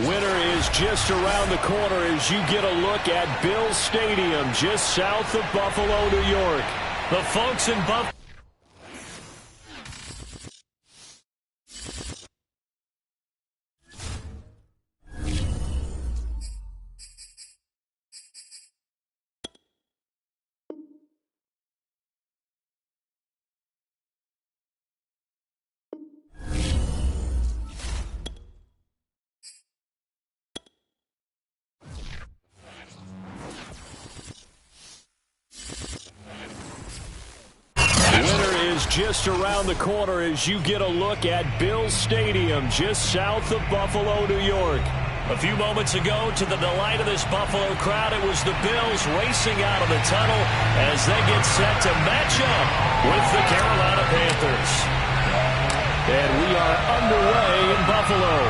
Winter is just around the corner as you get a look at Bills Stadium just south of Buffalo, New York. The folks in Buffalo. Just around the corner as you get a look at Bills Stadium just south of Buffalo, New York. A few moments ago, to the delight of this Buffalo crowd, it was the Bills racing out of the tunnel as they get set to match up with the Carolina Panthers. And we are underway in Buffalo.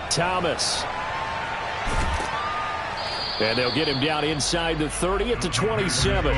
Thomas. And they'll get him down inside the 30 at the 27.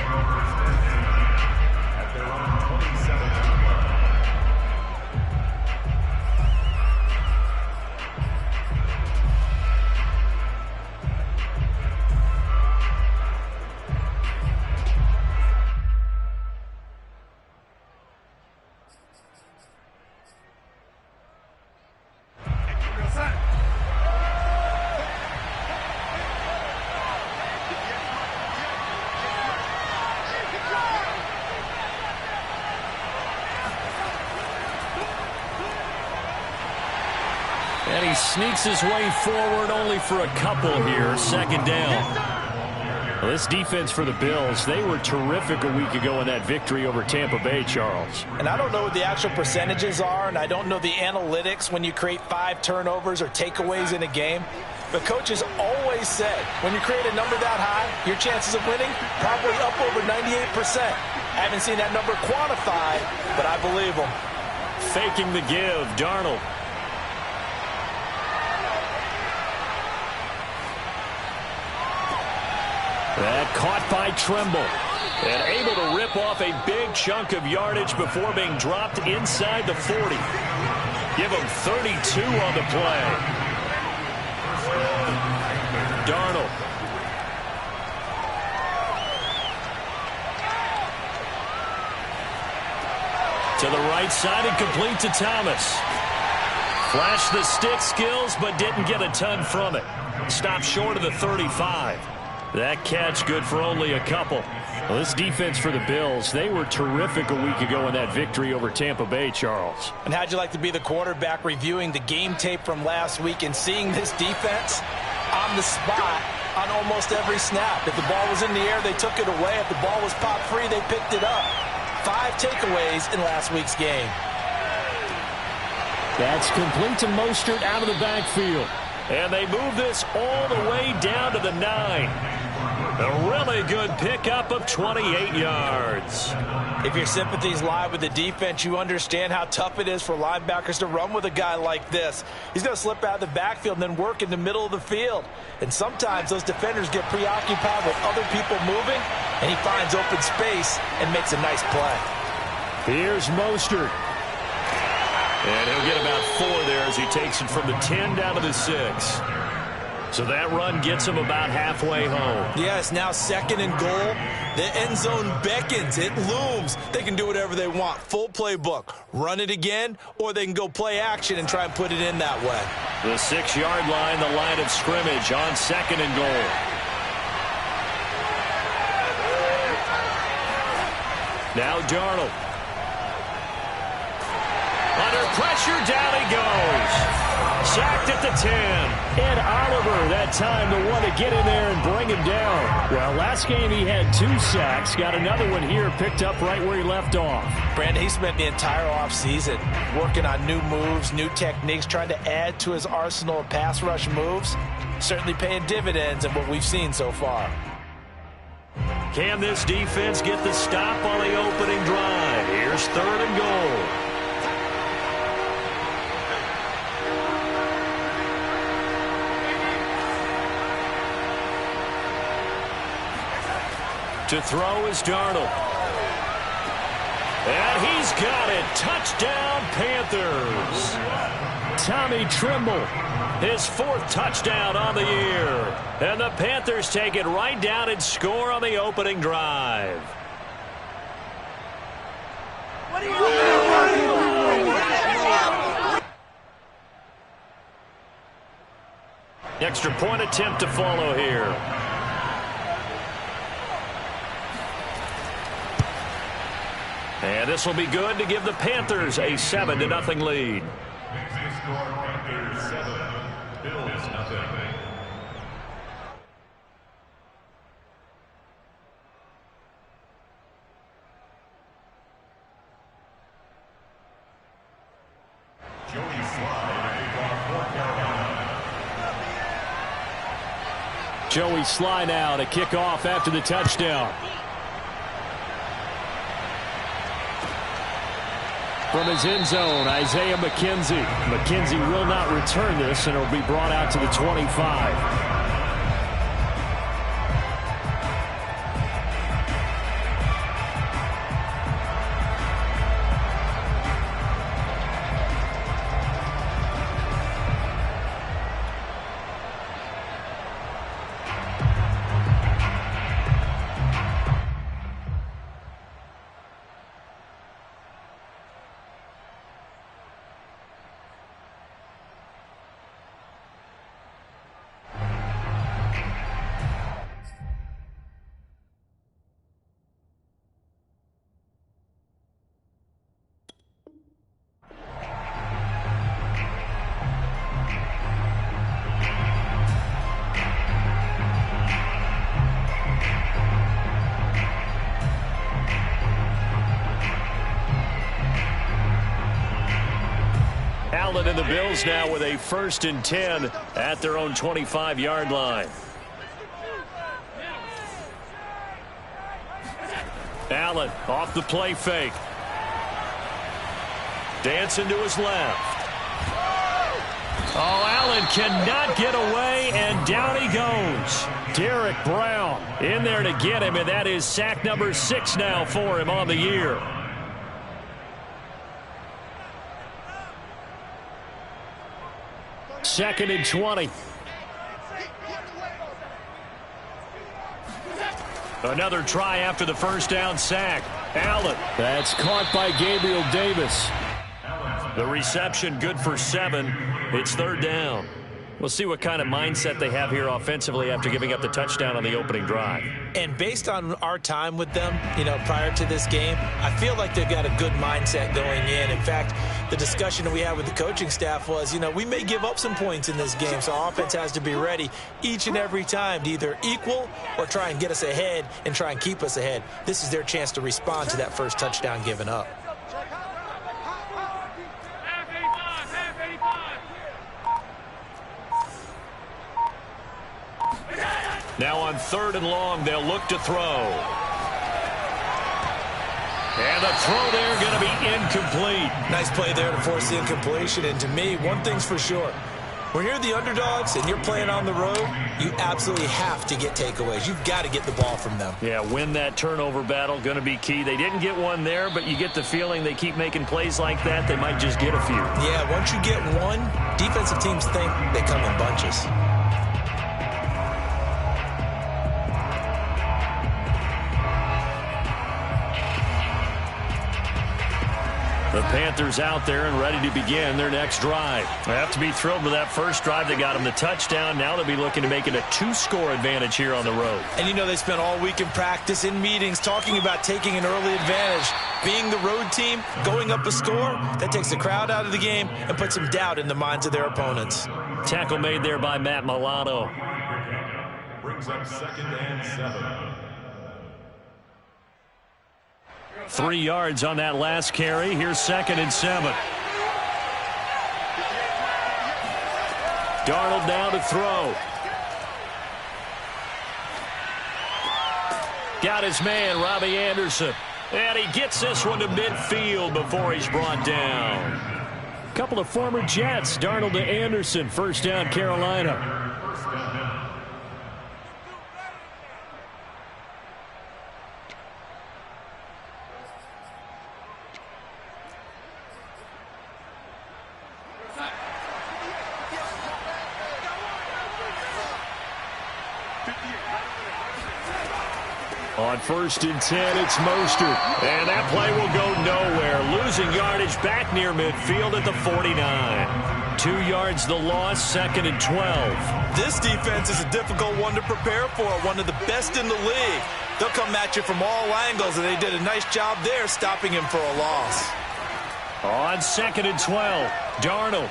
And he sneaks his way forward only for a couple here. Second down. Well, this defense for the Bills, they were terrific a week ago in that victory over Tampa Bay, Charles. And I don't know what the actual percentages are, and I don't know the analytics when you create 5 turnovers or takeaways in a game. But coaches always said, when you create a number that high, your chances of winning probably up over 98%. I haven't seen that number quantified, but I believe them. Faking the give, Darnold. That caught by Tremble. And able to rip off a big chunk of yardage before being dropped inside the 40. Give him 32 on the play. Darnold. To the right side and complete to Thomas. Flashed the stick skills but didn't get a ton from it. Stopped short of the 35. That catch good for only a couple. Well, this defense for the Bills, they were terrific a week ago in that victory over Tampa Bay, Charles. And how'd you like to be the quarterback reviewing the game tape from last week and seeing this defense on the spot on almost every snap? If the ball was in the air, they took it away. If the ball was popped free, they picked it up. 5 takeaways in last week's game. That's complete to Mostert out of the backfield. And they move this all the way down to the 9. A really good pickup of 28 yards. If your sympathies lie with the defense, you understand how tough it is for linebackers to run with a guy like this. He's going to slip out of the backfield and then work in the middle of the field. And sometimes those defenders get preoccupied with other people moving, and he finds open space and makes a nice play. Here's Mostert. And he'll get about 4 there as he takes it from the 10 down to the 6. So that run gets him about halfway home. Yes, now 2nd and goal. The end zone beckons. It looms. They can do whatever they want. Full playbook. Run it again, or they can go play action and try and put it in that way. The 6-yard line, the line of scrimmage on 2nd and goal. Now Darnold. Under pressure, down he goes. Sacked at the 10. And Oliver, that time, the one to get in there and bring him down. Well, last game he had 2 sacks. Got another one here, picked up right where he left off. Brandon, he spent the entire offseason working on new moves, new techniques, trying to add to his arsenal of pass rush moves. Certainly paying dividends in what we've seen so far. Can this defense get the stop on the opening drive? Here's 3rd and goal. To throw is Darnold. And he's got it. Touchdown, Panthers. Tommy Trimble, his 4th touchdown on the year. And the Panthers take it right down and score on the opening drive. Extra point attempt to follow here. And this will be good to give the Panthers a 7-0 lead. Joey Sly now to kick off after the touchdown. From his end zone, Isaiah McKenzie. McKenzie will not return this, and it will be brought out to the 25. Allen and the Bills now with a 1st and 10 at their own 25-yard line. Allen off the play fake. Dancing to his left. Oh, Allen cannot get away, and down he goes. Derek Brown in there to get him, and that is sack number 6 now for him on the year. Second and 20. Another try after the first down sack. Allen. That's caught by Gabriel Davis. The reception good for 7. It's 3rd down. We'll see what kind of mindset they have here offensively after giving up the touchdown on the opening drive. And based on our time with them, prior to this game, I feel like they've got a good mindset going in. In fact, the discussion that we had with the coaching staff was, we may give up some points in this game, so our offense has to be ready each and every time to either equal or try and get us ahead and try and keep us ahead. This is their chance to respond to that first touchdown given up. Now on 3rd and long, they'll look to throw. And the throw there going to be incomplete. Nice play there to force the incompletion. And to me, one thing's for sure. When you're the underdogs and you're playing on the road, you absolutely have to get takeaways. You've got to get the ball from them. Yeah, win that turnover battle, going to be key. They didn't get one there, but you get the feeling they keep making plays like that, they might just get a few. Yeah, once you get one, defensive teams think they come in bunches. The Panthers out there and ready to begin their next drive. They have to be thrilled with that first drive. They got them the touchdown. Now they'll be looking to make it a 2-score advantage here on the road. And they spent all week in practice, in meetings, talking about taking an early advantage. Being the road team, going up a score, that takes the crowd out of the game and puts some doubt in the minds of their opponents. Tackle made there by Matt Milano. Brings up 2nd and 7. 3 yards on that last carry. Here's 2nd and 7. Darnold now to throw. Got his man, Robbie Anderson. And he gets this one to midfield before he's brought down. A couple of former Jets. Darnold to Anderson. First down, Carolina. On 1st and 10, it's Mostert. And that play will go nowhere. Losing yardage back near midfield at the 49. 2 yards the loss, 2nd and 12. This defense is a difficult one to prepare for, one of the best in the league. They'll come at you from all angles, and they did a nice job there stopping him for a loss. On 2nd and 12, Darnold.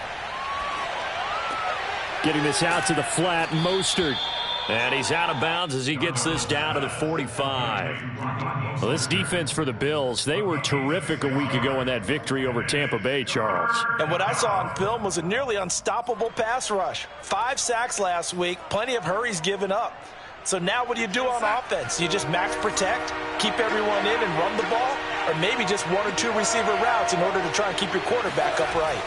Getting this out to the flat, Mostert. And he's out of bounds as he gets this down to the 45. Well, this defense for the Bills, they were terrific a week ago in that victory over Tampa Bay, Charles. And what I saw on film was a nearly unstoppable pass rush. 5 sacks last week, plenty of hurries given up. So now what do you do on offense? You just max protect, keep everyone in and run the ball, or maybe just 1 or 2 receiver routes in order to try and keep your quarterback upright.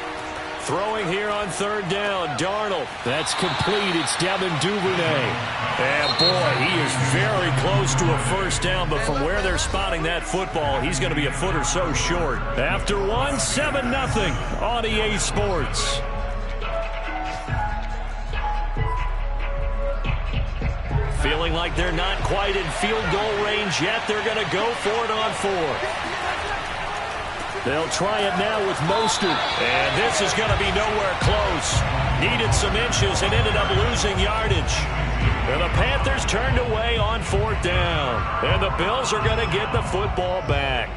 Throwing here on 3rd down, Darnold. That's complete. It's Devin Duvernay. And boy, he is very close to a 1st down, but from where they're spotting that football, he's going to be a foot or so short. After one, 7-0 on EA Sports. Feeling like they're not quite in field goal range yet. They're going to go for it on 4th. They'll try it now with Mostert. And this is going to be nowhere close. Needed some inches and ended up losing yardage. And the Panthers turned away on 4th down. And the Bills are going to get the football back.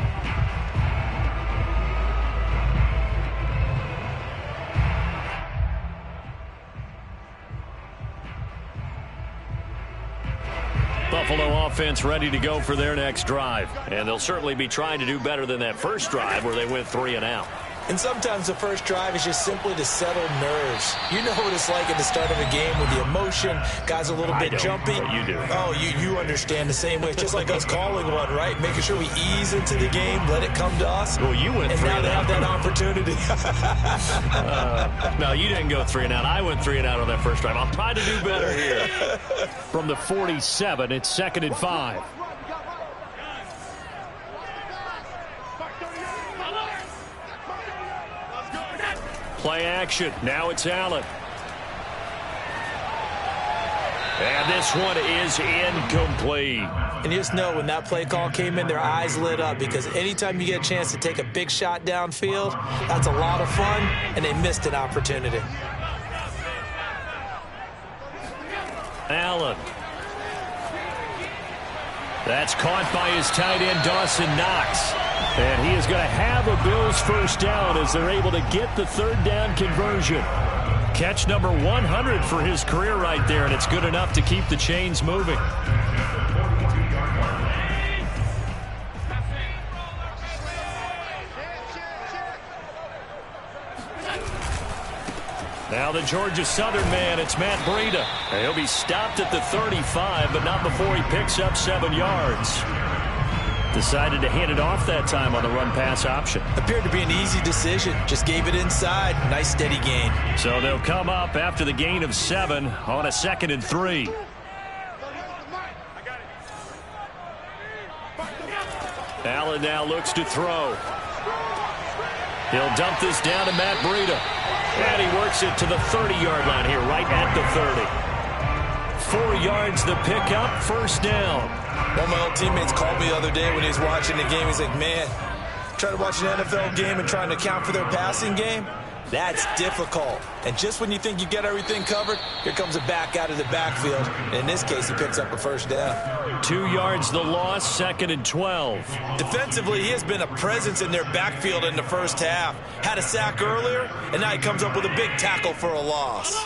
Buffalo offense ready to go for their next drive. And they'll certainly be trying to do better than that first drive where they went 3 and out. And sometimes the first drive is just simply to settle nerves. You know what it's like at the start of a game with the emotion. Guys a little bit jumpy. You do. Oh, you understand the same way. It's just like us calling one, right? Making sure we ease into the game, let it come to us. Well, you went 3 and out. And now they have that opportunity. No, you didn't go 3 and out. I went 3 and out on that first drive. I'll try to do better here. From the 47, it's 2nd and 5. Play action. Now it's Allen. And this one is incomplete. And you just know when that play call came in, their eyes lit up, because anytime you get a chance to take a big shot downfield, that's a lot of fun, and they missed an opportunity. Allen. That's caught by his tight end, Dawson Knox. And he is going to have a Bills 1st down as they're able to get the 3rd down conversion. Catch number 100 for his career right there, and it's good enough to keep the chains moving. Now the Georgia Southern man, it's Matt Breida. And he'll be stopped at the 35, but not before he picks up 7 yards. Decided to hand it off that time on the run-pass option. Appeared to be an easy decision. Just gave it inside. Nice steady gain. So they'll come up after the gain of 7 on a 2nd and 3. Allen now looks to throw. He'll dump this down to Matt Breida. And he works it to the 30-yard line here, right at the 30. 4 yards the pickup, 1st down. One of my old teammates called me the other day when he was watching the game. He's like, man, trying to watch an NFL game and trying to account for their passing game, that's difficult. And just when you think you get everything covered, here comes a back out of the backfield. And in this case, he picks up a 1st down. 2 yards the loss, 2nd and 12. Defensively, he has been a presence in their backfield in the first half. Had a sack earlier, and now he comes up with a big tackle for a loss.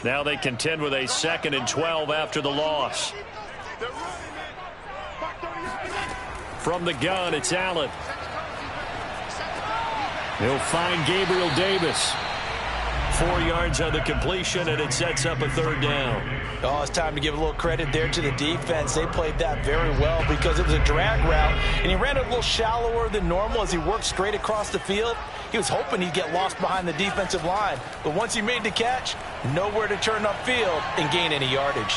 Now they contend with a 2nd and 12 after the loss. From the gun, it's Allen. He'll find Gabriel Davis. 4 yards on the completion, and it sets up a 3rd down. Oh, it's time to give a little credit there to the defense. They played that very well because it was a drag route, and he ran it a little shallower than normal as he worked straight across the field. He was hoping he'd get lost behind the defensive line, but once he made the catch, nowhere to turn upfield and gain any yardage.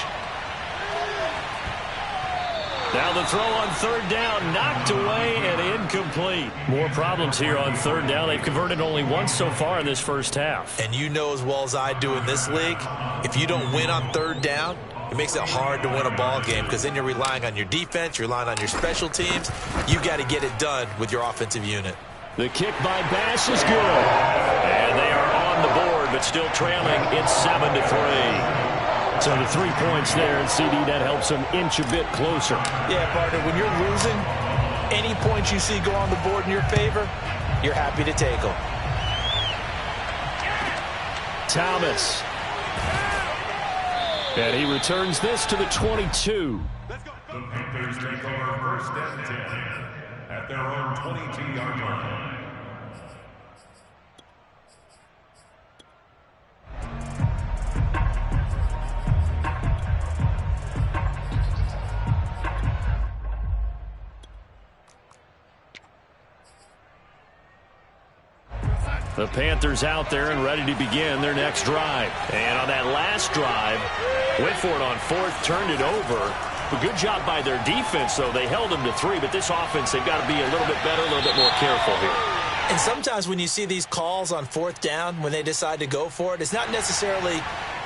Now the throw on 3rd down, knocked away and incomplete. More problems here on 3rd down. They've converted only once so far in this first half. And you know as well as I do in this league, if you don't win on 3rd down, It makes it hard to win a ball game because then you're relying on your defense, you're relying on your special teams. You've got to get it done with your offensive unit. The kick by Bass is good. And they are on the board, but still trailing. It's 7-3. So the 3 points there, and CD, that helps them inch a bit closer. Yeah, partner, when you're losing, any points you see go on the board in your favor, you're happy to take them. Thomas. And he returns this to the 22. The Panthers take over first and 10 at their own 22-yard line. The Panthers out there and ready to begin their next drive. And on that last drive, went for it on fourth, turned it over. A good job by their defense, though. They held them to 3, but this offense, they've got to be a little bit better, a little bit more careful here. And sometimes when you see these calls on fourth down, when they decide to go for it, it's not necessarily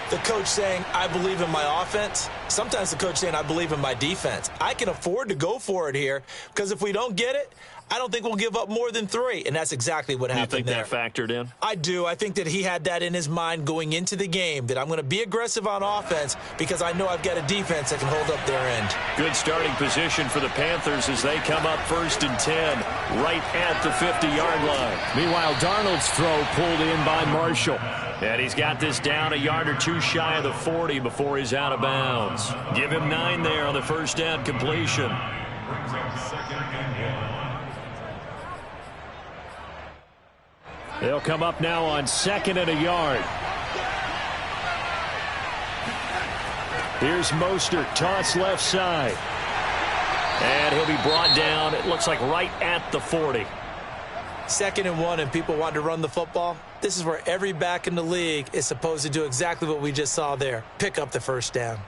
the coach saying, I believe in my offense. Sometimes the coach saying, I believe in my defense. I can afford to go for it here because if we don't get it, I don't think we'll give up more than 3, and that's exactly what happened there. You think that factored in? I do. I think that he had that in his mind going into the game, that I'm going to be aggressive on offense because I know I've got a defense that can hold up their end. Good starting position for the Panthers as they come up 1st and 10, right at the 50-yard line. Meanwhile, Darnold's throw pulled in by Marshall. And he's got this down a yard or 2 shy of the 40 before he's out of bounds. Give him 9 there on the first down completion. Brings up 2nd and 1. They'll come up now on 2nd and a yard. Here's Mostert, toss left side. And he'll be brought down, it looks like right at the 40. 2nd and 1 and people want to run the football. This is where every back in the league is supposed to do exactly what we just saw there. Pick up the first down.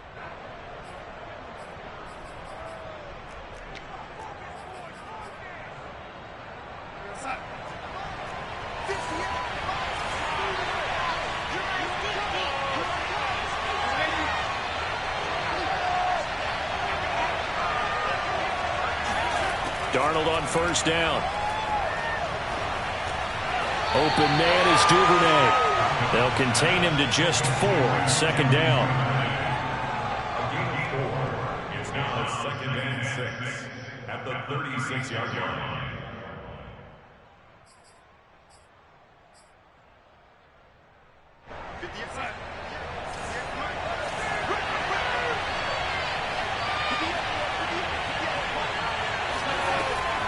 Darnold on first down. Open man is Duvernay. They'll contain him to just 4. 2nd down. Gain of 4. It's now 2nd and 6 at the 36-yard line.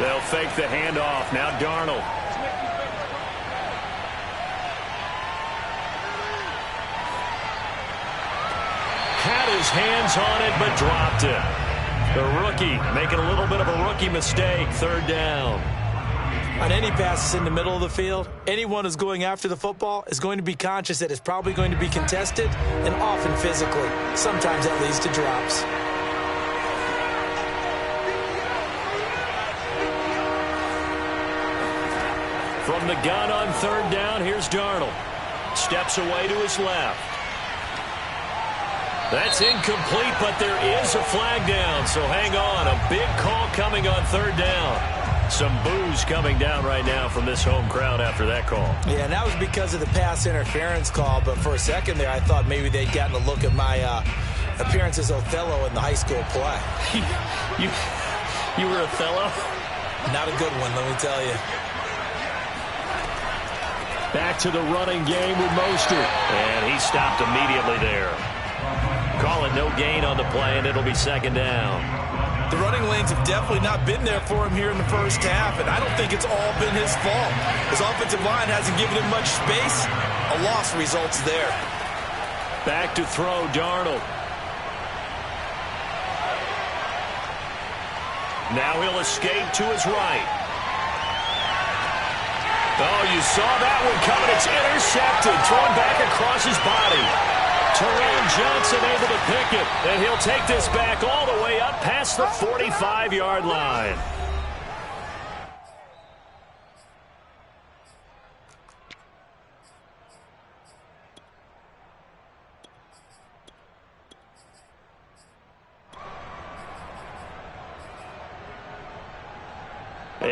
They'll fake the handoff. Now Darnold. Had his hands on it, but dropped it. The rookie making a little bit of a rookie mistake. 3rd down. On any passes in the middle of the field, anyone who's going after the football is going to be conscious that it's probably going to be contested and often physically. Sometimes that leads to drops. From the gun on 3rd down, here's Darnold. Steps away to his left. That's incomplete, but there is a flag down, so hang on. A big call coming on 3rd down. Some boos coming down right now from this home crowd after that call. Yeah, and that was because of the pass interference call, but for a second there I thought maybe they'd gotten a look at my appearance as Othello in the high school play. You were Othello? Not a good one, let me tell you. Back to the running game with Mostert. And he stopped immediately there. Call it no gain on the play, and it'll be 2nd down. The running lanes have definitely not been there for him here in the first half, and I don't think it's all been his fault. His offensive line hasn't given him much space. A loss results there. Back to throw, Darnold. Now he'll escape to his right. Oh, you saw that one coming. It's intercepted. Thrown back across his body. Terrell Johnson able to pick it. And he'll take this back all the way up past the 45-yard line.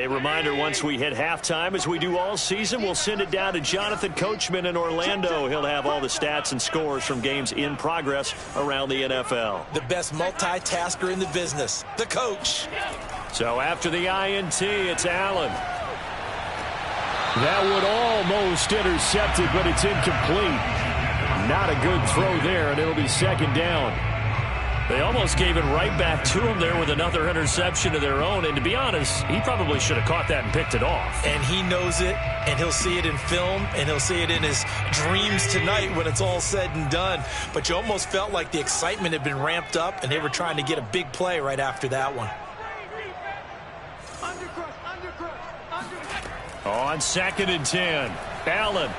A reminder, once we hit halftime, as we do all season, we'll send it down to Jonathan Coachman in Orlando. He'll have all the stats and scores from games in progress around the NFL. The best multitasker in the business, the coach. So after the INT, it's Allen. That would almost intercept it, but it's incomplete. Not a good throw there, and it'll be second down. They almost gave it right back to him there with another interception of their own. And to be honest, he probably should have caught that and picked it off. And he knows it, and he'll see it in film, and he'll see it in his dreams tonight when it's all said and done. But you almost felt like the excitement had been ramped up, and they were trying to get a big play right after that one. On 2nd and 10, Allen.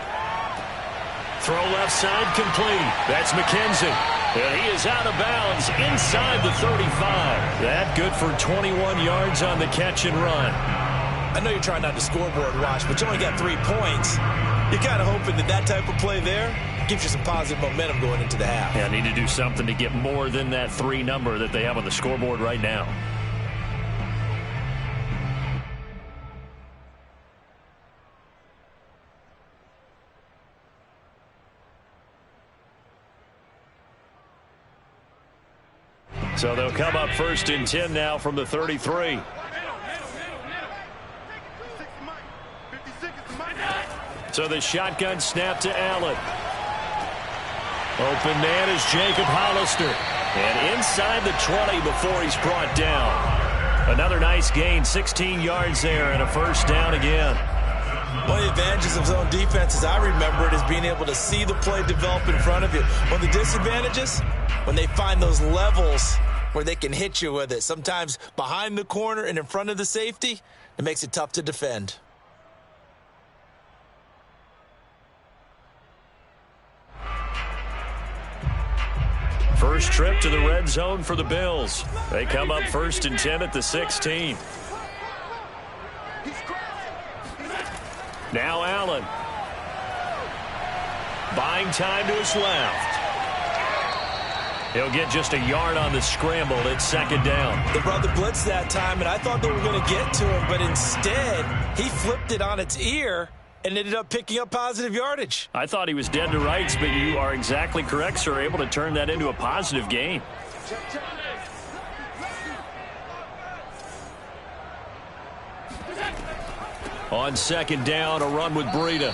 Throw left side complete. That's McKenzie. And he is out of bounds inside the 35. That good for 21 yards on the catch and run. I know you're trying not to scoreboard watch, but you only got 3 points. You're kind of hoping that type of play there gives you some positive momentum going into the half. Yeah, need to do something to get more than that 3 number that they have on the scoreboard right now. So they'll come up 1st and 10 now from the 33. So the shotgun snap to Allen. Open man is Jacob Hollister. And inside the 20 before he's brought down. Another nice gain, 16 yards there and a first down again. One of the advantages of zone defense, as I remember it, is being able to see the play develop in front of you. One of the disadvantages, when they find those levels where they can hit you with it, sometimes behind the corner and in front of the safety, it makes it tough to defend. First trip to the red zone for the Bills. They come up 1st and 10 at the 16. Now Allen. Buying time to his left. He'll get just a yard on the scramble. It's 2nd down. They brought the blitz that time, and I thought they were going to get to him, but instead he flipped it on its ear and ended up picking up positive yardage. I thought he was dead to rights, but you are exactly correct, sir. Able to turn that into a positive gain. On 2nd down, a run with Breida.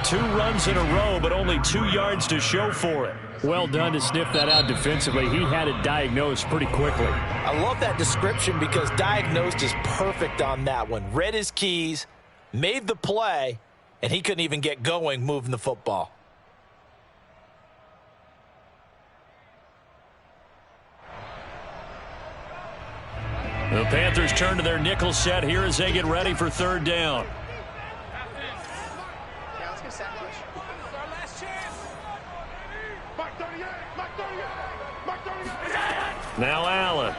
2 runs in a row, but only 2 yards to show for it. Well done to sniff that out defensively. He had it diagnosed pretty quickly. I love that description because diagnosed is perfect on that one. Read his keys, made the play, and he couldn't even get going moving the football. The Panthers turn to their nickel set here as they get ready for 3rd down. Now Allen.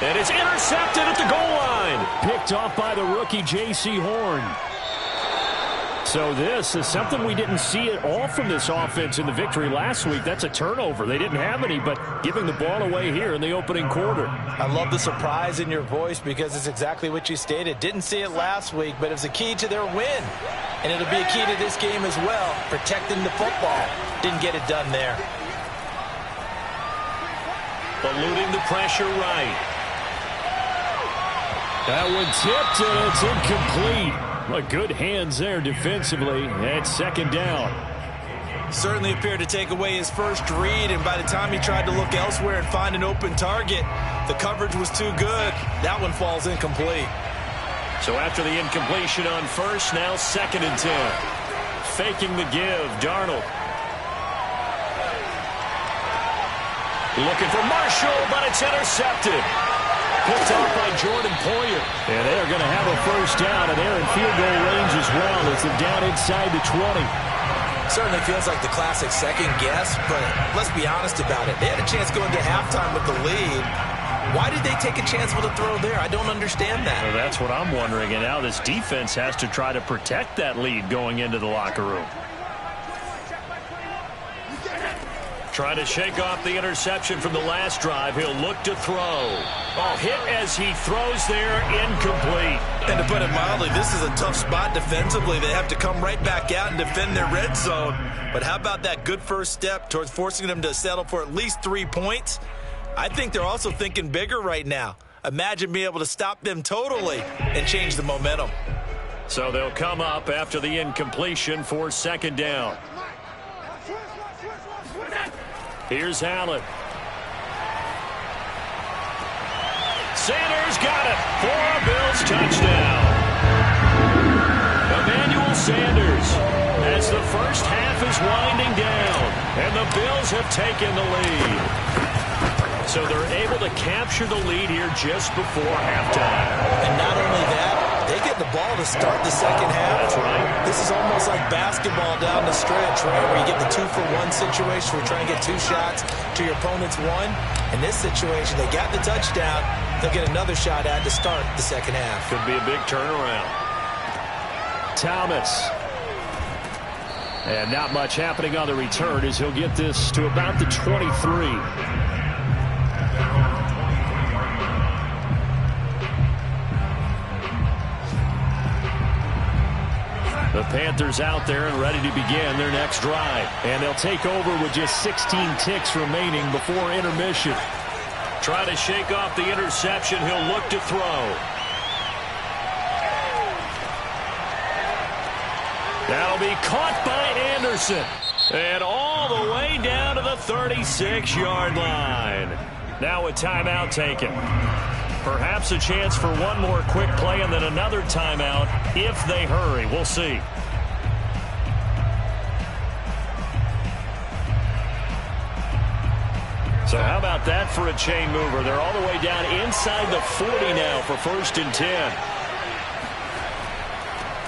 And it's intercepted at the goal line. Picked off by the rookie J.C. Horn. So this is something we didn't see at all from this offense in the victory last week. That's a turnover. They didn't have any, but giving the ball away here in the opening quarter. I love the surprise in your voice because it's exactly what you stated. Didn't see it last week, but it was a key to their win. And it'll be a key to this game as well, protecting the football. Didn't get it done there. Eluding the pressure right. That one tipped, and it's incomplete. Well, good hands there defensively. And 2nd down. Certainly appeared to take away his first read, and by the time he tried to look elsewhere and find an open target, the coverage was too good. That one falls incomplete. So after the incompletion on first, now 2nd and 10. Faking the give, Darnold. Looking for Marshall, but it's intercepted. Picked off by Jordan Poyer. And they are going to have a first down, and they're in field goal range as well as they're down inside the 20. Certainly feels like the classic second guess, but let's be honest about it. They had a chance going to halftime with the lead. Why did they take a chance with a throw there? I don't understand that. Well, that's what I'm wondering, and now this defense has to try to protect that lead going into the locker room. Trying to shake off the interception from the last drive. He'll look to throw. Oh, hit as he throws there, incomplete. And to put it mildly, this is a tough spot defensively. They have to come right back out and defend their red zone. But how about that good first step towards forcing them to settle for at least 3 points? I think they're also thinking bigger right now. Imagine being able to stop them totally and change the momentum. So they'll come up after the incompletion for second down. Here's Allen. Sanders got it for a Bills touchdown. Emmanuel Sanders as the first half is winding down, and the Bills have taken the lead. So they're able to capture the lead here just before halftime. And not only that, they get the ball to start the second half. That's right. This is almost like basketball down the stretch, right, where you get the 2-for-1 situation where you're trying to get 2 shots to your opponent's 1. In this situation, they got the touchdown. They'll get another shot at to start the second half. Could be a big turnaround. Thomas. And not much happening on the return as he'll get this to about the 23. The Panthers out there and ready to begin their next drive. And they'll take over with just 16 ticks remaining before intermission. Try to shake off the interception. He'll look to throw. That'll be caught by Anderson. And all the way down to the 36-yard line. Now a timeout taken. Perhaps a chance for one more quick play and then another timeout if they hurry. We'll see. So how about that for a chain mover? They're all the way down inside the 40 now for 1st and 10.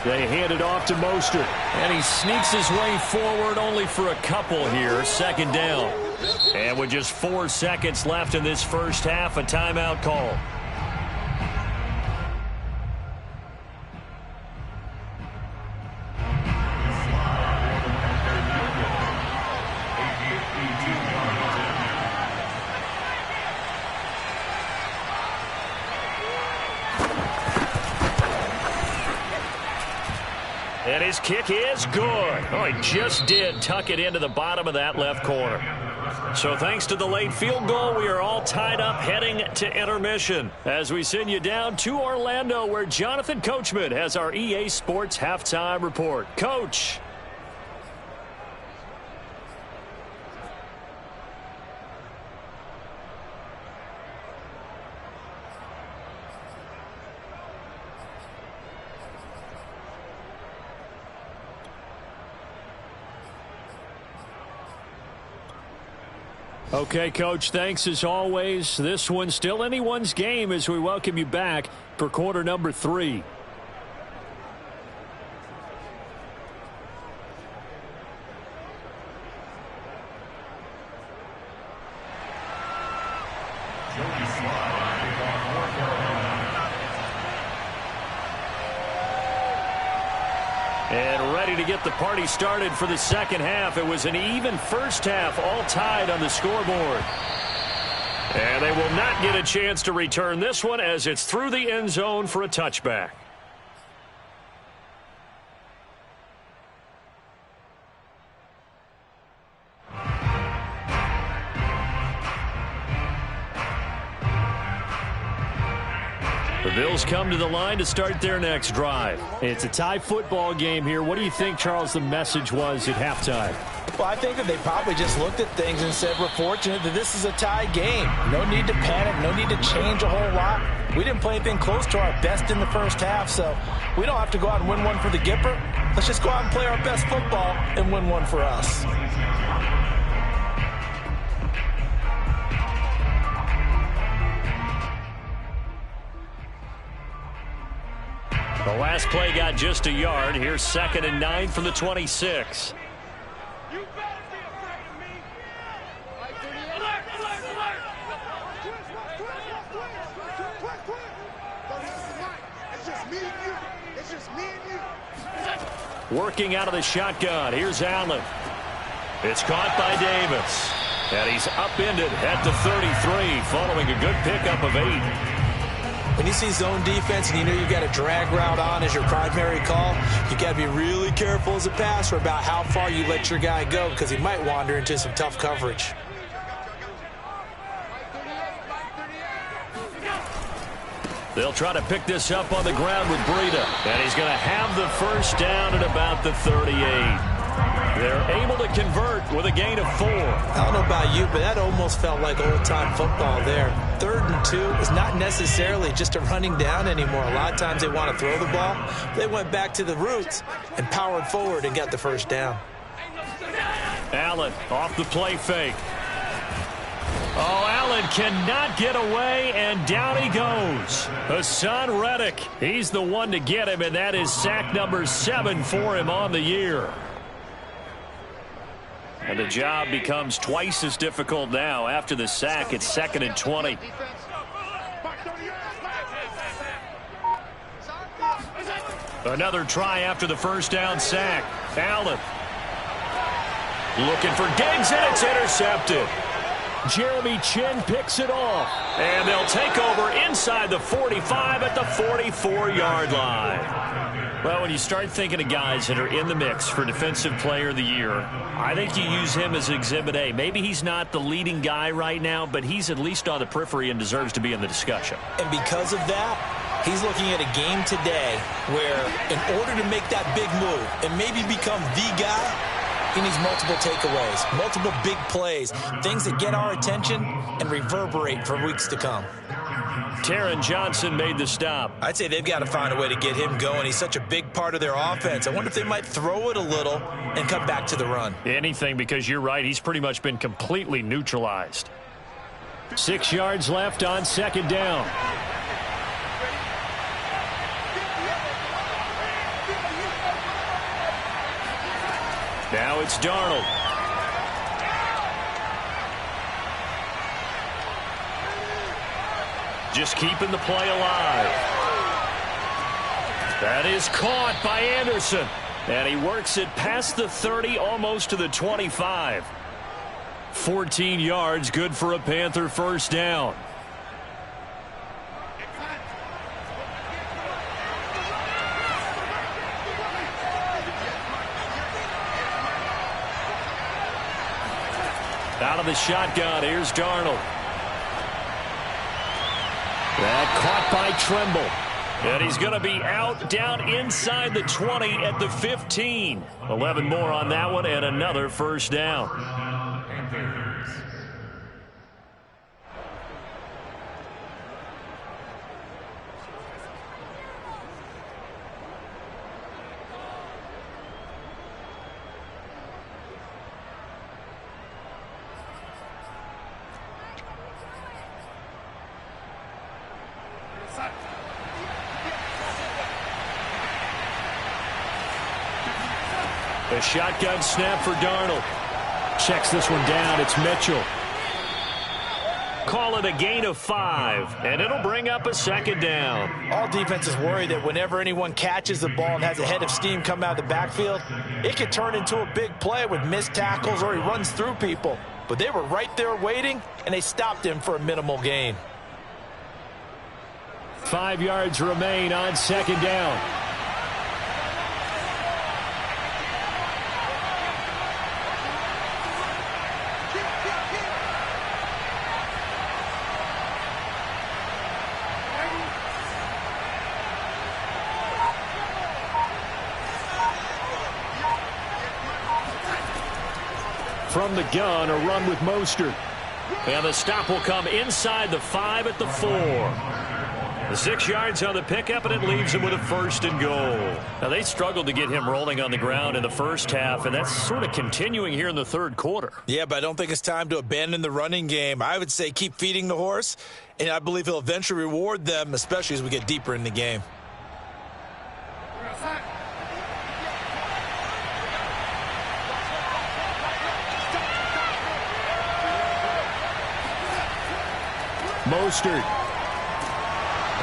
They hand it off to Mostert. And he sneaks his way forward only for a couple here. 2nd down. And with just 4 seconds left in this first half, a timeout call. And his kick is good. Oh, he just did tuck it into the bottom of that left corner. So thanks to the late field goal, we are all tied up heading to intermission as we send you down to Orlando where Jonathan Coachman has our EA Sports halftime report. Coach. Okay, Coach, thanks as always. This one's still anyone's game as we welcome you back for quarter number 3. And ready to get the party started for the second half. It was an even first half, all tied on the scoreboard. And they will not get a chance to return this one as it's through the end zone for a touchback. The Bills come to the line to start their next drive. It's a tie football game here. What do you think, Charles, the message was at halftime? Well, I think that they probably just looked at things and said, we're fortunate that this is a tie game. No need to panic. No need to change a whole lot. We didn't play anything close to our best in the first half, so we don't have to go out and win one for the Gipper. Let's just go out and play our best football and win one for us. The last play got just a yard. Here's 2nd and 9 from the 26. You better be afraid of me. Alert, alert, alert. It's just me and you. It's just me and you. Working out of the shotgun. Here's Allen. It's caught by Davis. And he's upended at the 33, following a good pickup of 8. When you see zone defense and you know you've got a drag route on as your primary call, you got to be really careful as a passer about how far you let your guy go because he might wander into some tough coverage. They'll try to pick this up on the ground with Breida. And he's going to have the first down at about the 38. They're able to convert with a gain of 4. I don't know about you, but that almost felt like old-time football there. 3rd and 2 is not necessarily just a running down anymore. A lot of times they want to throw the ball. They went back to the roots and powered forward and got the first down. Allen off the play fake. Oh, Allen cannot get away, and down he goes. Hassan Reddick, he's the one to get him, and that is sack number 7 for him on the year. And the job becomes twice as difficult now. After the sack, it's 2nd and 20. Another try after the first down sack. Allen looking for Diggs, and it's intercepted. Jeremy Chin picks it off. And they'll take over inside the 45 at the 44-yard line. Well, when you start thinking of guys that are in the mix for Defensive Player of the Year, I think you use him as Exhibit A. Maybe he's not the leading guy right now, but he's at least on the periphery and deserves to be in the discussion. And because of that, he's looking at a game today where in order to make that big move and maybe become the guy, he needs multiple takeaways, multiple big plays, things that get our attention and reverberate for weeks to come. Taron Johnson made the stop. I'd say they've got to find a way to get him going. He's such a big part of their offense. I wonder if they might throw it a little and come back to the run. Anything, because you're right, he's pretty much been completely neutralized. 6 yards left on 2nd down. Now it's Darnold. Just keeping the play alive. That is caught by Anderson. And he works it past the 30, almost to the 25. 14 yards, good for a Panther first down. Out of the shotgun, here's Darnold. That caught by Tremble. And he's going to be out down inside the 20 at the 15. 11 more on that one and another first down. A shotgun snap for Darnold. Checks this one down. It's Mitchell. Call it a gain of 5, and it'll bring up a 2nd down. All defenses worry that whenever anyone catches the ball and has a head of steam come out of the backfield, it could turn into a big play with missed tackles or he runs through people. But they were right there waiting, and they stopped him for a minimal gain. 5 yards remain on 2nd down. From the gun, a run with Mostert. And the stop will come inside the 5 at the 4. The 6 yards on the pickup, and it leaves him with a 1st and goal. Now, they struggled to get him rolling on the ground in the first half, and that's sort of continuing here in the 3rd quarter. Yeah, but I don't think it's time to abandon the running game. I would say keep feeding the horse, and I believe he'll eventually reward them, especially as we get deeper in the game. Mostert.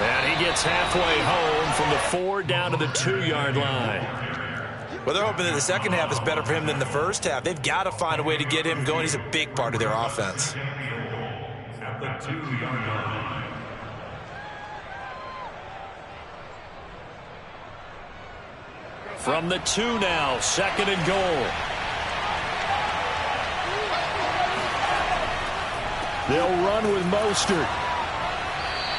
And he gets halfway home from the 4 down to the 2-yard line. Well, they're hoping that the second half is better for him than the first half. They've got to find a way to get him going. He's a big part of their offense. At the 2-yard line. From the 2 now, 2nd and goal. They'll run with Mostert.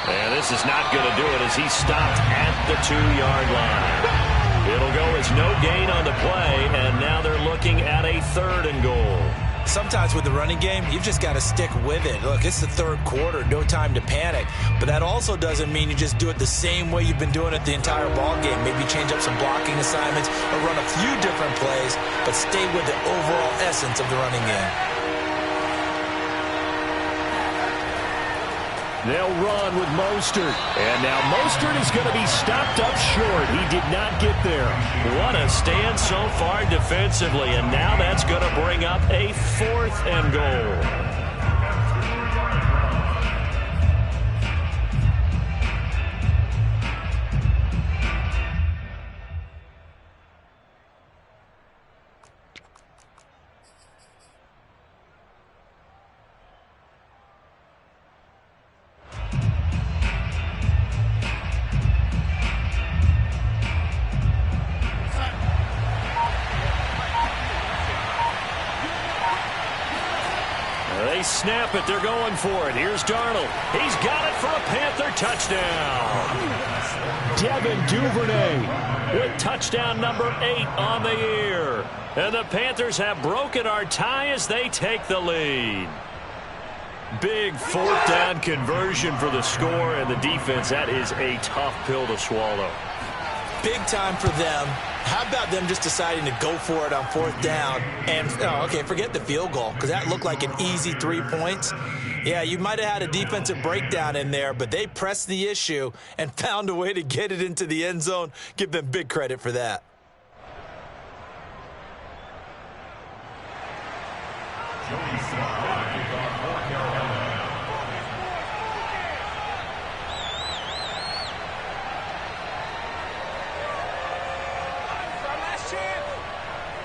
And this is not going to do it as he's stopped at the 2-yard line. It'll go as no gain on the play, and now they're looking at a 3rd and goal. Sometimes with the running game, you've just got to stick with it. Look, it's the third quarter, no time to panic. But that also doesn't mean you just do it the same way you've been doing it the entire ball game. Maybe change up some blocking assignments or run a few different plays, but stay with the overall essence of the running game. They'll run with Mostert. And now Mostert is going to be stopped up short. He did not get there. What a stand so far defensively. And now that's going to bring up a 4th and goal. They snap it. They're going for it. Here's Darnold. He's got it for a Panther touchdown. Devin Duvernay with touchdown number 8 on the year. And the Panthers have broken our tie as they take the lead. Big 4th down conversion for the score, and the defense, that is a tough pill to swallow. Big time for them. How about them just deciding to go for it on 4th down? And, okay, forget the field goal, because that looked like an easy 3 points. Yeah, you might have had a defensive breakdown in there, but they pressed the issue and found a way to get it into the end zone. Give them big credit for that.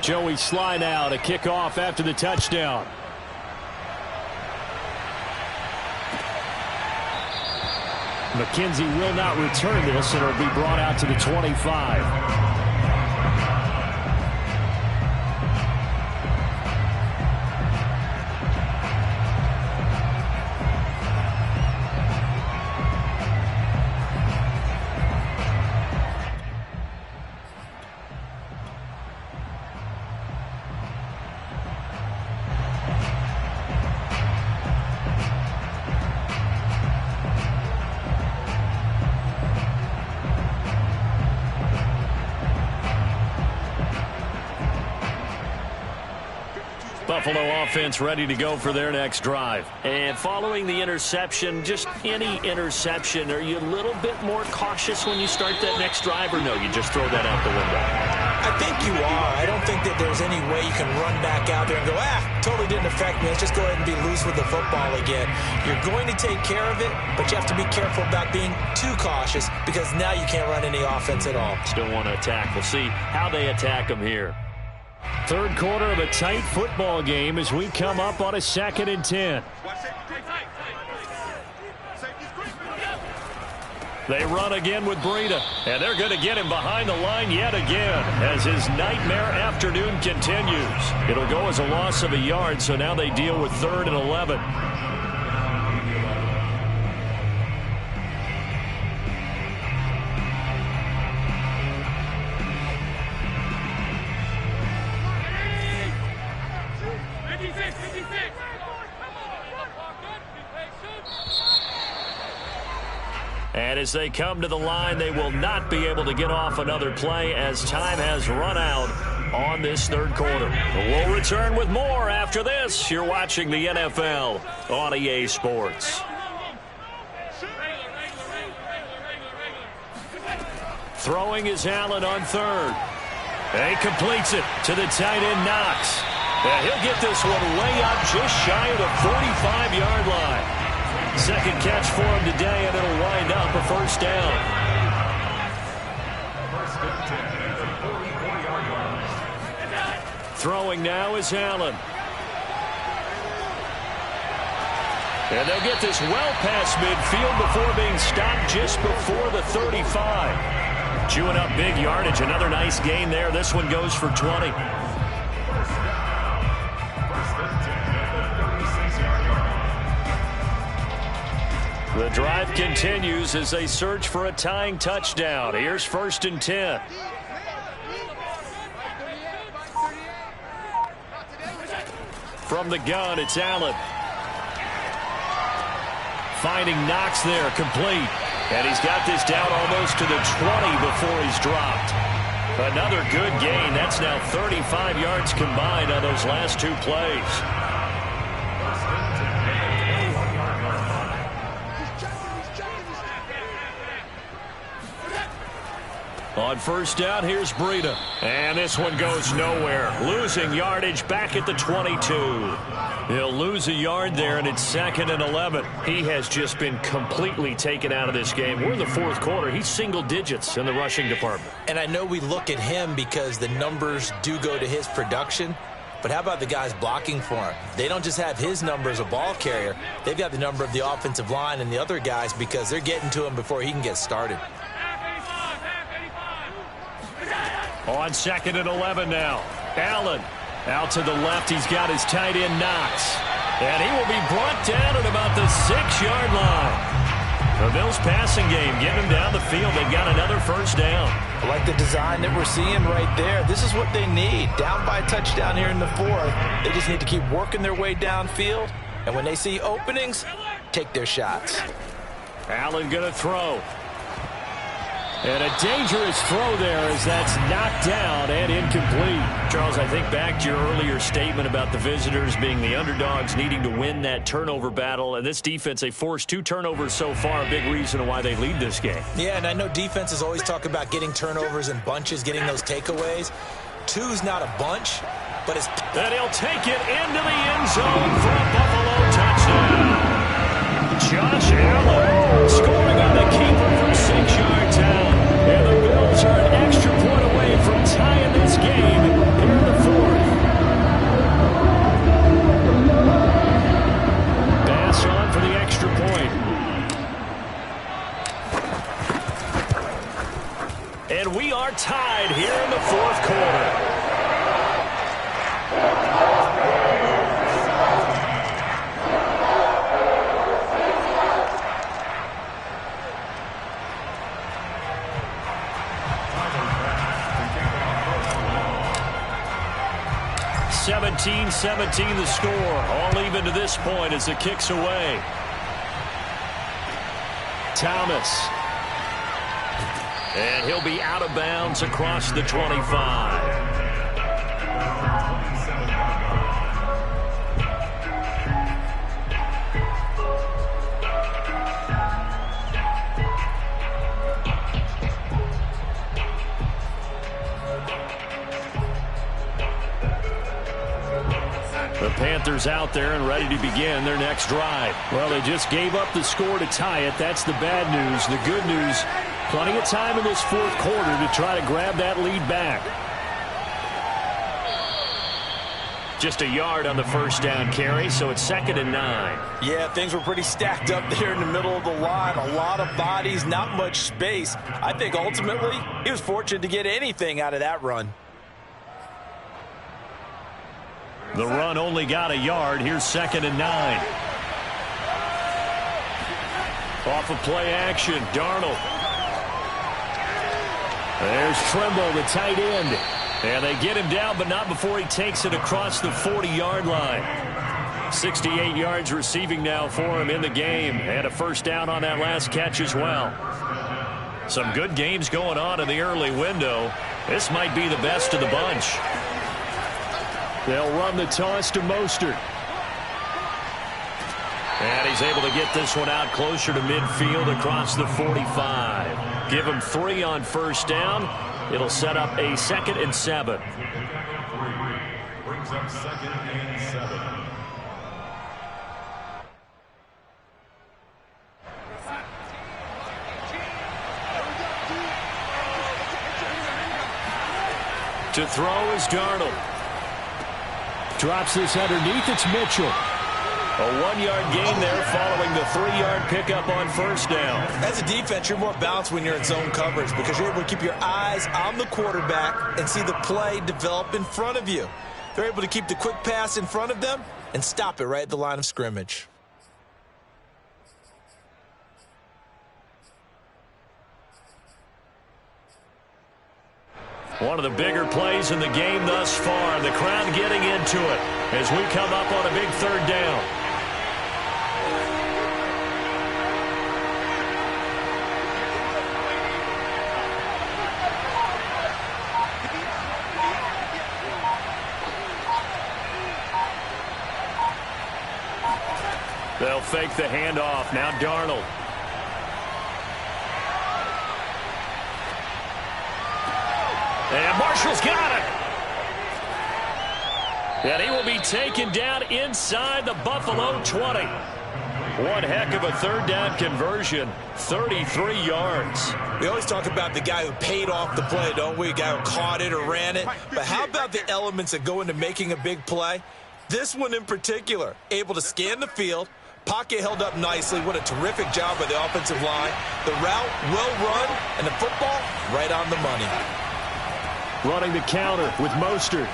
Joey Sly now to kick off after the touchdown. McKenzie will not return this, and it'll be brought out to the 25. Buffalo offense ready to go for their next drive. And following the interception, just any interception, are you a little bit more cautious when you start that next drive, or no, you just throw that out the window? I think you are. I don't think that there's any way you can run back out there and go, totally didn't affect me. Let's just go ahead and be loose with the football again. You're going to take care of it, but you have to be careful about being too cautious because now you can't run any offense at all. Still want to attack. We'll see how they attack them here. Third quarter of a tight football game as we come up on a 2nd and 10. They run again with Breida, and they're going to get him behind the line yet again as his nightmare afternoon continues. It'll go as a loss of a yard, so now they deal with 3rd and 11. And as they come to the line, they will not be able to get off another play as time has run out on this third quarter. We'll return with more after this. You're watching the NFL on EA Sports. Throwing is Allen on 3rd. And he completes it to the tight end Knox. And he'll get this one way up just shy of the 45-yard line. Second catch for him today, and it'll wind up a 1st down. 1st and 10 at the 44-yard line. Throwing now is Allen. And they'll get this well past midfield before being stopped just before the 35. Chewing up big yardage. Another nice gain there. This one goes for 20. The drive continues as they search for a tying touchdown. Here's 1st and 10. From the gun, it's Allen. Finding Knox there, complete. And he's got this down almost to the 20 before he's dropped. Another good gain. That's now 35 yards combined on those last 2 plays. On 1st down, here's Breida. And this one goes nowhere. Losing yardage back at the 22. He'll lose a yard there, and it's 2nd and 11. He has just been completely taken out of this game. We're in the 4th quarter. He's single digits in the rushing department. And I know we look at him because the numbers do go to his production. But how about the guys blocking for him? They don't just have his number as a ball carrier. They've got the number of the offensive line and the other guys because they're getting to him before he can get started. On 2nd and 11 now. Allen out to the left. He's got his tight end Knox. And he will be brought down at about the 6-yard line. The Bills passing game getting him down the field. They've got another 1st down. I like the design that we're seeing right there. This is what they need. Down by a touchdown here in the 4th. They just need to keep working their way downfield. And when they see openings, take their shots. Allen going to throw. And a dangerous throw there as that's knocked down and incomplete. Charles, I think back to your earlier statement about the visitors being the underdogs needing to win that turnover battle. And this defense, they forced 2 turnovers so far, a big reason why they lead this game. Yeah, and I know defenses always talk about getting turnovers in bunches, getting those takeaways. 2's not a bunch, but it's... And he'll take it into the end zone for a Buffalo touchdown. Josh Allen scoring on the keeper from 6 yards out. And the Bills are an extra point away from tying this game here in the 4th. Pass on for the extra point. And we are tied here in the 4th quarter. (17-17) the score. All even to this point as the kick's away. Thomas. And he'll be out of bounds across the 25. The Panthers out there and ready to begin their next drive. Well, they just gave up the score to tie it. That's the bad news. The good news, plenty of time in this 4th quarter to try to grab that lead back. Just a yard on the 1st down carry, so it's 2nd and 9. Yeah, things were pretty stacked up there in the middle of the line. A lot of bodies, not much space. I think ultimately he was fortunate to get anything out of that run. The run only got a yard. Here's 2nd and 9. Off of play action, Darnold. There's Trimble, the tight end. And they get him down, but not before he takes it across the 40-yard line. 68 yards receiving now for him in the game. And a 1st down on that last catch as well. Some good games going on in the early window. This might be the best of the bunch. They'll run the toss to Mostert. And he's able to get this one out closer to midfield across the 45. Give him 3 on 1st down. It'll set up a 2nd and 7. Brings up 2nd and 7. To throw is Darnold. Drops this underneath. It's Mitchell. A 1-yard gain there following the 3-yard pickup on first down. As a defense, you're more balanced when you're in zone coverage because you're able to keep your eyes on the quarterback and see the play develop in front of you. They're able to keep the quick pass in front of them and stop it right at the line of scrimmage. One of the bigger plays in the game thus far. The crowd getting into it as we come up on a big third down. They'll fake the handoff. Now Darnold. And Marshall's got it. And he will be taken down inside the Buffalo 20. One heck of a third down conversion. 33 yards. We always talk about the guy who paid off the play, don't we? A guy who caught it or ran it. But how about the elements that go into making a big play? This one in particular, able to scan the field. Pocket held up nicely. What a terrific job by the offensive line. The route well run, and the football right on the money. Running the counter with Mostert.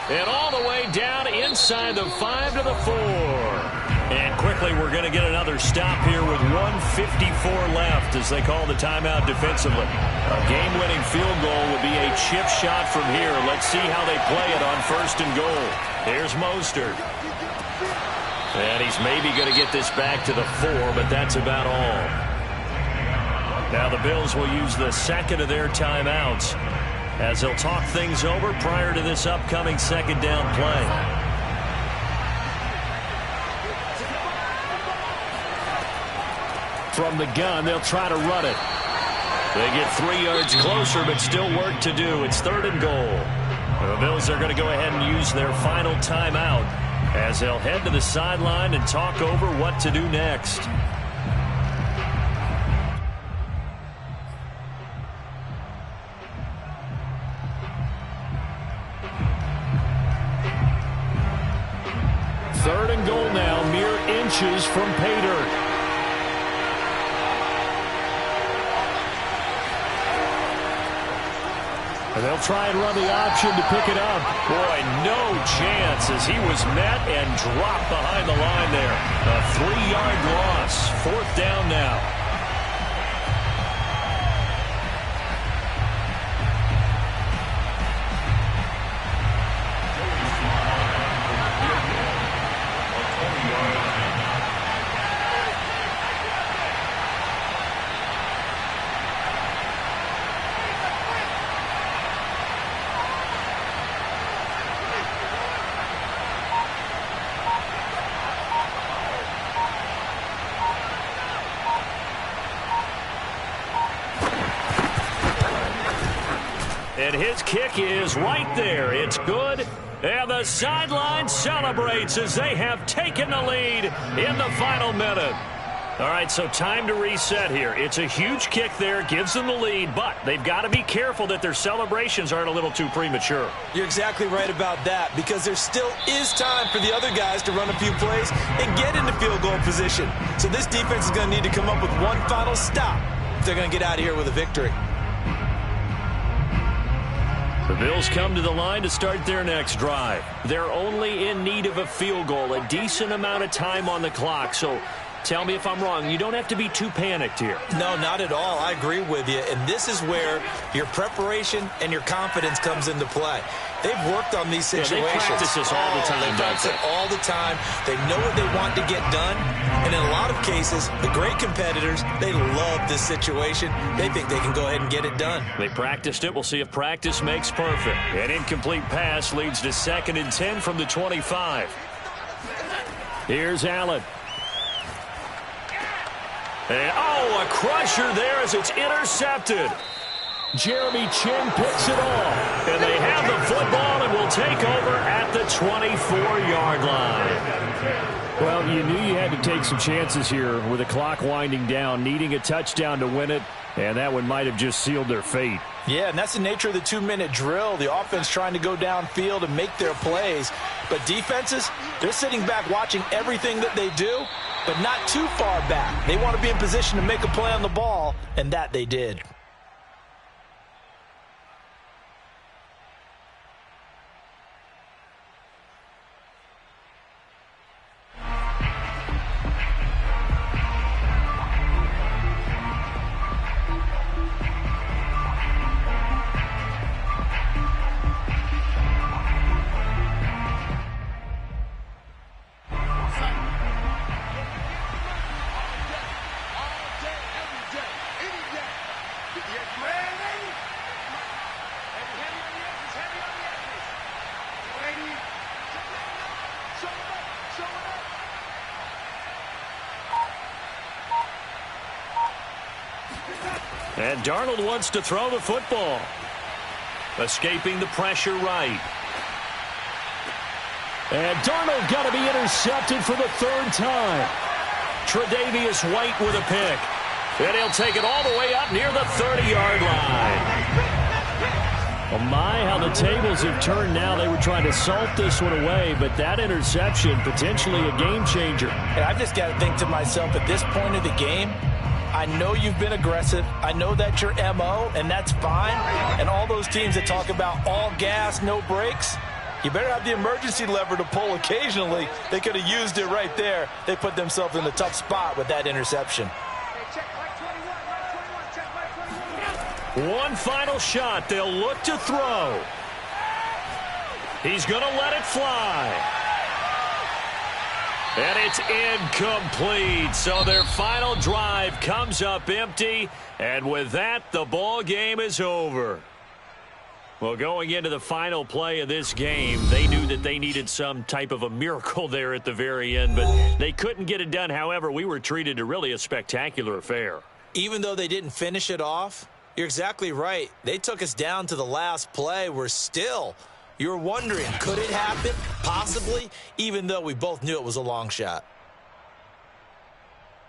And all the way down inside the 5 to the 4. And quickly we're going to get another stop here with 1:54 left as they call the timeout defensively. A game-winning field goal would be a chip shot from here. Let's see how they play it on 1st and goal. Here's Mostert. And he's maybe going to get this back to the 4, but that's about all. Now the Bills will use the second of their timeouts as they'll talk things over prior to this upcoming second down play. From the gun, they'll try to run it. They get 3 yards closer, but still work to do. It's 3rd and goal. The Bills are going to go ahead and use their final timeout as they'll head to the sideline and talk over what to do next. Third and goal now, mere inches from pay dirt. And they'll try and run the option to pick it up. Boy, no chance as he was met and dropped behind the line there. A 3-yard loss. 4th down now. And his kick is right there. It's good. And the sideline celebrates as they have taken the lead in the final minute. All right, so time to reset here. It's a huge kick there, gives them the lead, but they've got to be careful that their celebrations aren't a little too premature. You're exactly right about that because there still is time for the other guys to run a few plays and get into field goal position. So this defense is going to need to come up with one final stop if they're going to get out of here with a victory. The Bills come to the line to start their next drive. They're only in need of a field goal, a decent amount of time on the clock. So tell me if I'm wrong. You don't have to be too panicked here. No, not at all. I agree with you. And this is where your preparation and your confidence comes into play. They've worked on these situations. Yeah, they practice this all the time. They practice it all the time. They know what they want to get done. And in a lot of cases, the great competitors, they love this situation. They think they can go ahead and get it done. They practiced it. We'll see if practice makes perfect. An incomplete pass leads to 2nd and 10 from the 25. Here's Allen. And, a crusher there as it's intercepted. Jeremy Chin picks it off. And they have the football and will take over at the 24-yard line. Well, you knew you had to take some chances here with the clock winding down, needing a touchdown to win it, and that one might have just sealed their fate. Yeah, and that's the nature of the 2-minute drill. The offense trying to go downfield and make their plays. But defenses, they're sitting back watching everything that they do, but not too far back. They want to be in position to make a play on the ball, and that they did. And Darnold wants to throw the football. Escaping the pressure right. And Darnold got to be intercepted for the third time. Tre'Davious White with a pick. And he'll take it all the way up near the 30-yard line. Oh my, how the tables have turned now. They were trying to salt this one away, but that interception, potentially a game changer. And I've just got to think to myself, at this point of the game, I know you've been aggressive. I know that's your MO, and that's fine. And all those teams that talk about all gas, no brakes, you better have the emergency lever to pull occasionally. They could have used it right there. They put themselves in a tough spot with that interception. One final shot. They'll look to throw. He's going to let it fly. And it's incomplete. So their final drive comes up empty. And with that, the ball game is over. Well, going into the final play of this game, they knew that they needed some type of a miracle there at the very end, but they couldn't get it done. However, we were treated to really a spectacular affair. Even though they didn't finish it off, you're exactly right. They took us down to the last play. We're still, you're wondering, could it happen? Possibly, even though we both knew it was a long shot.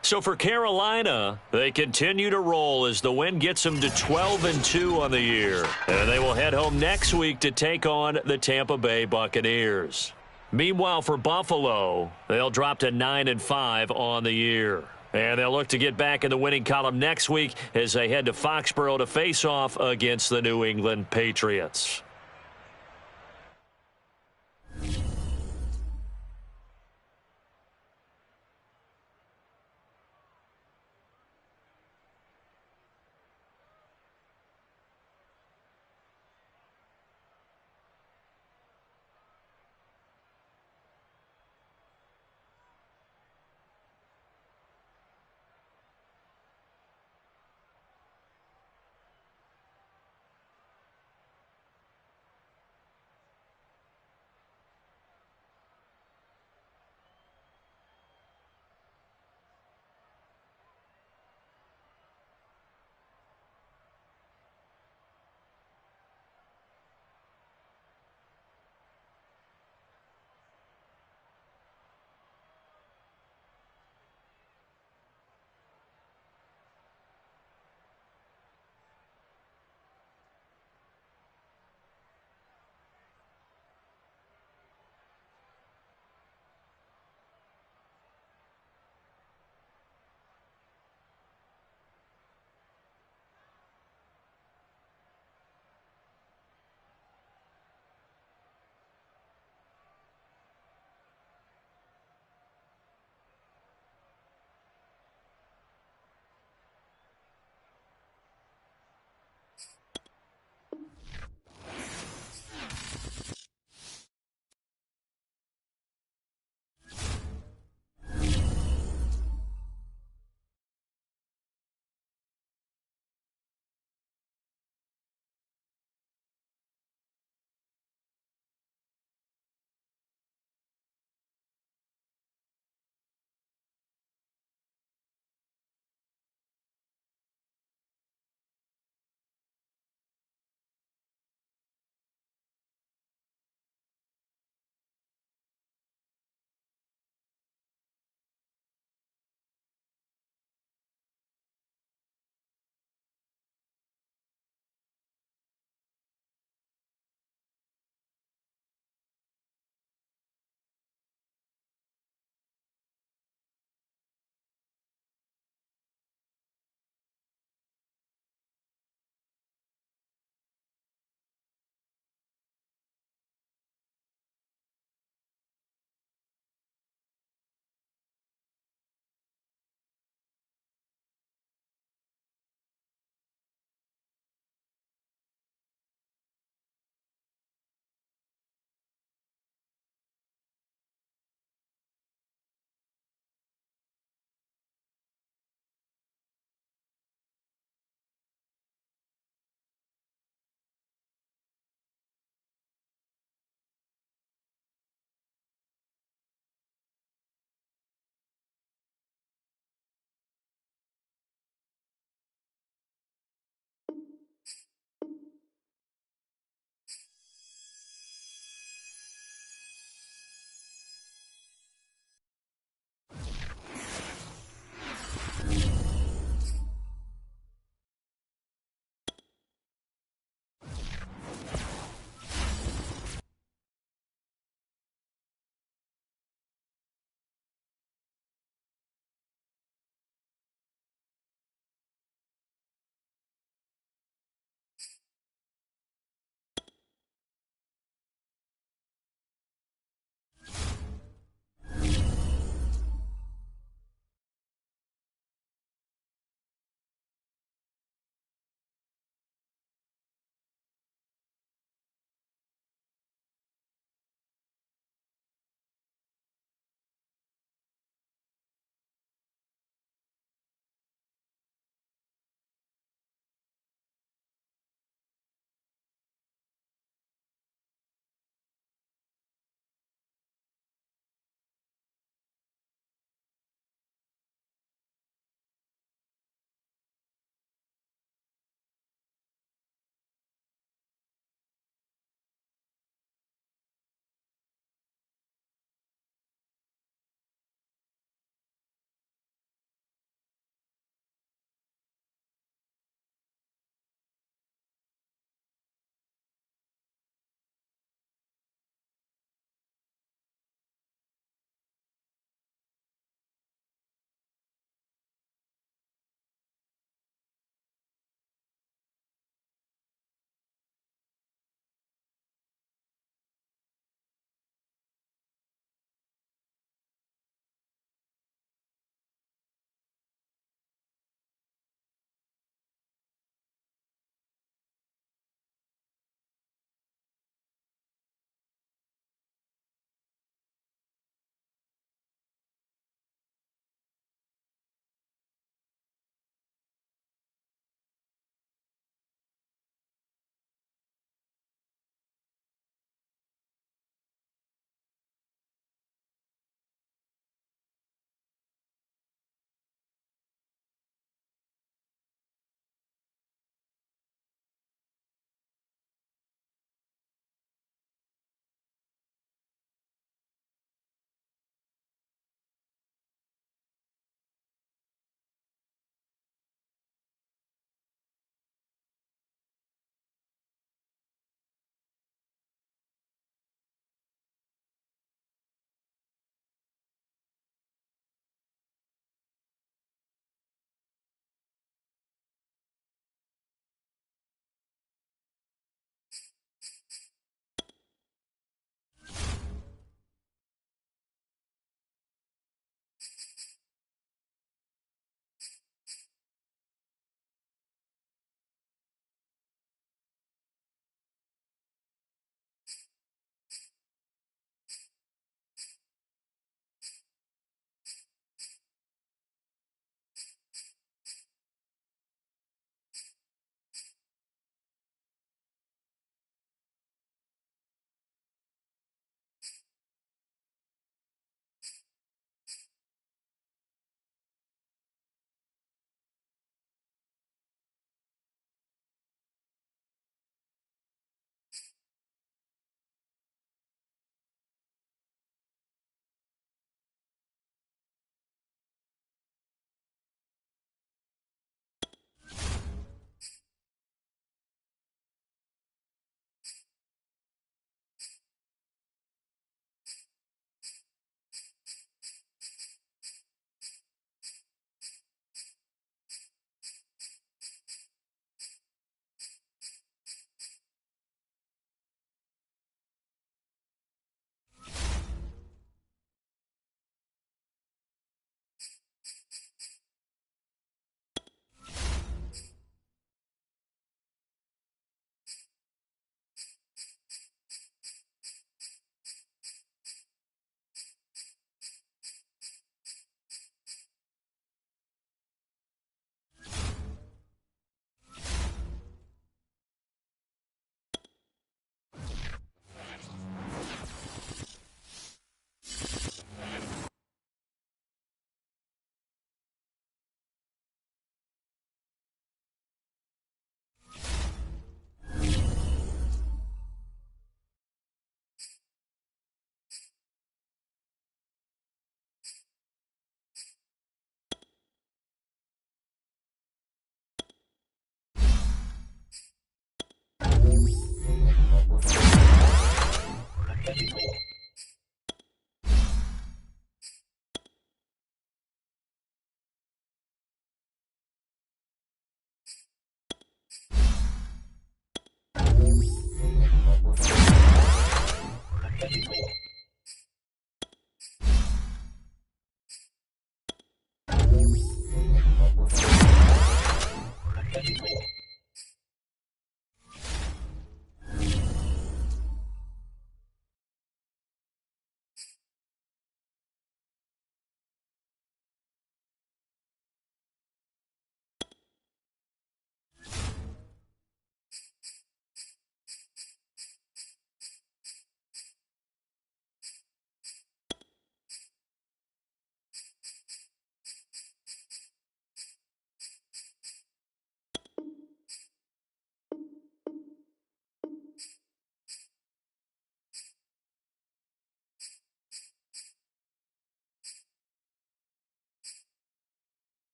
So for Carolina, they continue to roll as the win gets them to 12-2 on the year. And they will head home next week to take on the Tampa Bay Buccaneers. Meanwhile, for Buffalo, they'll drop to 9-5 on the year. And they'll look to get back in the winning column next week as they head to Foxborough to face off against the New England Patriots.